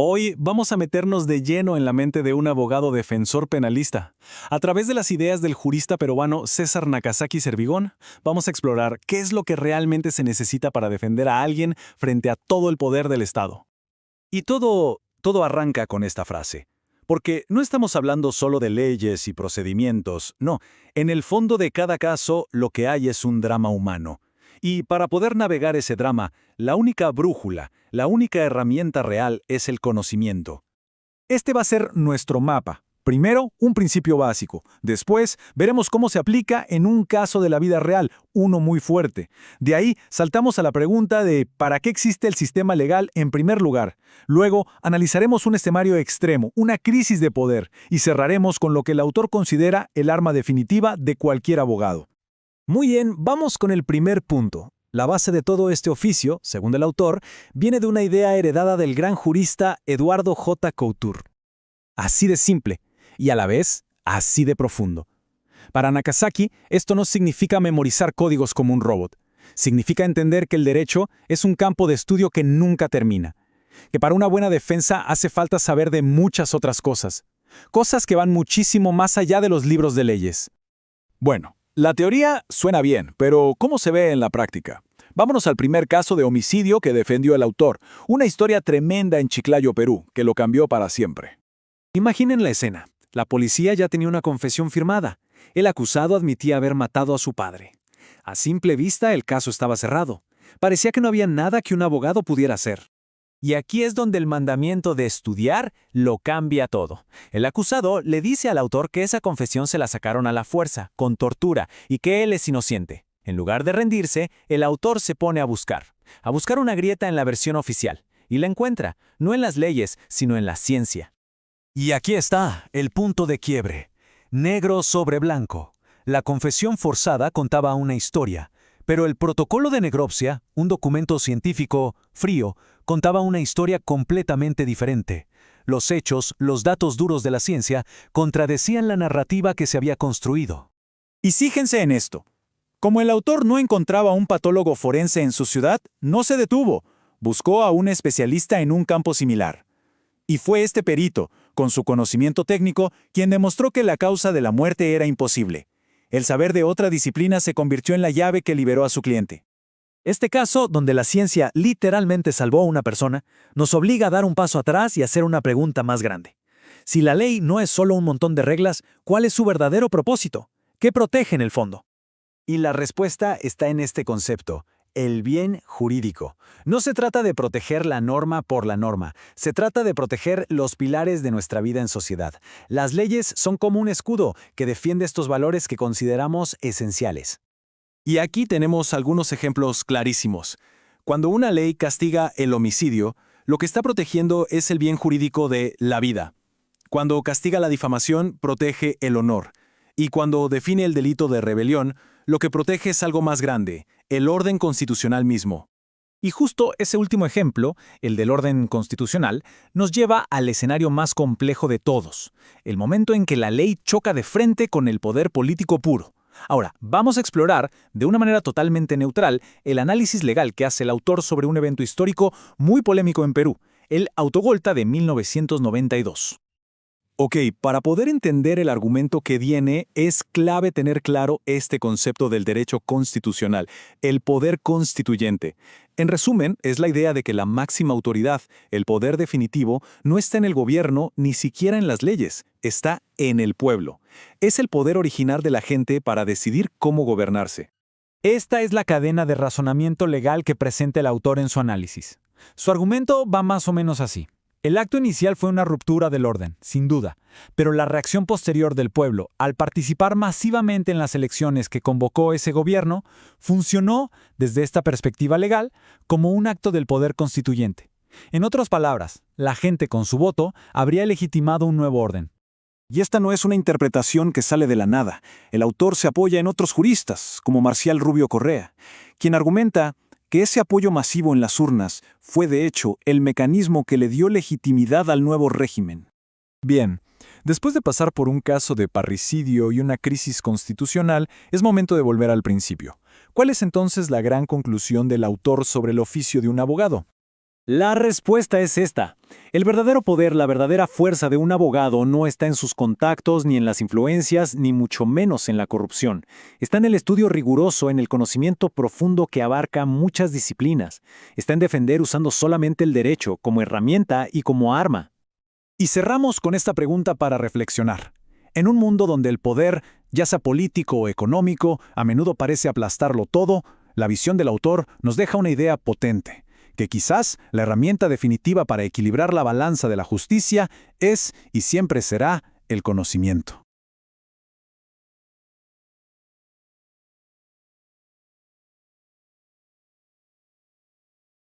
Hoy vamos a meternos de lleno en la mente de un abogado defensor penalista. A través de las ideas del jurista peruano César Nakazaki Servigón, vamos a explorar qué es lo que realmente se necesita para defender a alguien frente a todo el poder del Estado. Y todo arranca con esta frase. Porque no estamos hablando solo de leyes y procedimientos, no. En el fondo de cada caso, lo que hay es un drama humano. Y para poder navegar ese drama, la única brújula, la única herramienta real es el conocimiento. Este va a ser nuestro mapa. Primero, un principio básico. Después, veremos cómo se aplica en un caso de la vida real, uno muy fuerte. De ahí, saltamos a la pregunta de ¿para qué existe el sistema legal en primer lugar? Luego, analizaremos un escenario extremo, una crisis de poder, y cerraremos con lo que el autor considera el arma definitiva de cualquier abogado. Muy bien, vamos con el primer punto. La base de todo este oficio, según el autor, viene de una idea heredada del gran jurista Eduardo J. Couture. Así de simple, y a la vez, así de profundo. Para Nakazaki, esto no significa memorizar códigos como un robot. Significa entender que el derecho es un campo de estudio que nunca termina. Que para una buena defensa hace falta saber de muchas otras cosas. Cosas que van muchísimo más allá de los libros de leyes. Bueno, la teoría suena bien, pero ¿cómo se ve en la práctica? Vámonos al primer caso de homicidio que defendió el autor, una historia tremenda en Chiclayo, Perú, que lo cambió para siempre. Imaginen la escena. La policía ya tenía una confesión firmada. El acusado admitía haber matado a su padre. A simple vista, el caso estaba cerrado. Parecía que no había nada que un abogado pudiera hacer. Y aquí es donde el mandamiento de estudiar lo cambia todo. El acusado le dice al autor que esa confesión se la sacaron a la fuerza, con tortura, y que él es inocente. En lugar de rendirse, el autor se pone a buscar una grieta en la versión oficial. Y la encuentra, no en las leyes, sino en la ciencia. Y aquí está el punto de quiebre. Negro sobre blanco. La confesión forzada contaba una historia, pero el protocolo de necropsia, un documento científico frío, contaba una historia completamente diferente. Los hechos, los datos duros de la ciencia, contradecían la narrativa que se había construido. Y fíjense en esto. Como el autor no encontraba un patólogo forense en su ciudad, no se detuvo. Buscó a un especialista en un campo similar. Y fue este perito, con su conocimiento técnico, quien demostró que la causa de la muerte era imposible. El saber de otra disciplina se convirtió en la llave que liberó a su cliente. Este caso, donde la ciencia literalmente salvó a una persona, nos obliga a dar un paso atrás y hacer una pregunta más grande. Si la ley no es solo un montón de reglas, ¿cuál es su verdadero propósito? ¿Qué protege en el fondo? Y la respuesta está en este concepto, el bien jurídico. No se trata de proteger la norma por la norma, se trata de proteger los pilares de nuestra vida en sociedad. Las leyes son como un escudo que defiende estos valores que consideramos esenciales. Y aquí tenemos algunos ejemplos clarísimos. Cuando una ley castiga el homicidio, lo que está protegiendo es el bien jurídico de la vida. Cuando castiga la difamación, protege el honor. Y cuando define el delito de rebelión, lo que protege es algo más grande, el orden constitucional mismo. Y justo ese último ejemplo, el del orden constitucional, nos lleva al escenario más complejo de todos, el momento en que la ley choca de frente con el poder político puro. Ahora, vamos a explorar, de una manera totalmente neutral, el análisis legal que hace el autor sobre un evento histórico muy polémico en Perú, el Autogolta de 1992. Ok, para poder entender el argumento que viene, es clave tener claro este concepto del derecho constitucional, el poder constituyente. En resumen, es la idea de que la máxima autoridad, el poder definitivo, no está en el gobierno ni siquiera en las leyes, está en el pueblo. Es el poder original de la gente para decidir cómo gobernarse. Esta es la cadena de razonamiento legal que presenta el autor en su análisis. Su argumento va más o menos así. El acto inicial fue una ruptura del orden, sin duda, pero la reacción posterior del pueblo, al participar masivamente en las elecciones que convocó ese gobierno, funcionó, desde esta perspectiva legal, como un acto del poder constituyente. En otras palabras, la gente con su voto habría legitimado un nuevo orden. Y esta no es una interpretación que sale de la nada. El autor se apoya en otros juristas, como Marcial Rubio Correa, quien argumenta que ese apoyo masivo en las urnas fue de hecho el mecanismo que le dio legitimidad al nuevo régimen. Bien, después de pasar por un caso de parricidio y una crisis constitucional, es momento de volver al principio. ¿Cuál es entonces la gran conclusión del autor sobre el oficio de un abogado? La respuesta es esta. El verdadero poder, la verdadera fuerza de un abogado no está en sus contactos, ni en las influencias, ni mucho menos en la corrupción. Está en el estudio riguroso, en el conocimiento profundo que abarca muchas disciplinas. Está en defender usando solamente el derecho como herramienta y como arma. Y cerramos con esta pregunta para reflexionar. En un mundo donde el poder, ya sea político o económico, a menudo parece aplastarlo todo, la visión del autor nos deja una idea potente, que quizás la herramienta definitiva para equilibrar la balanza de la justicia es y siempre será el conocimiento.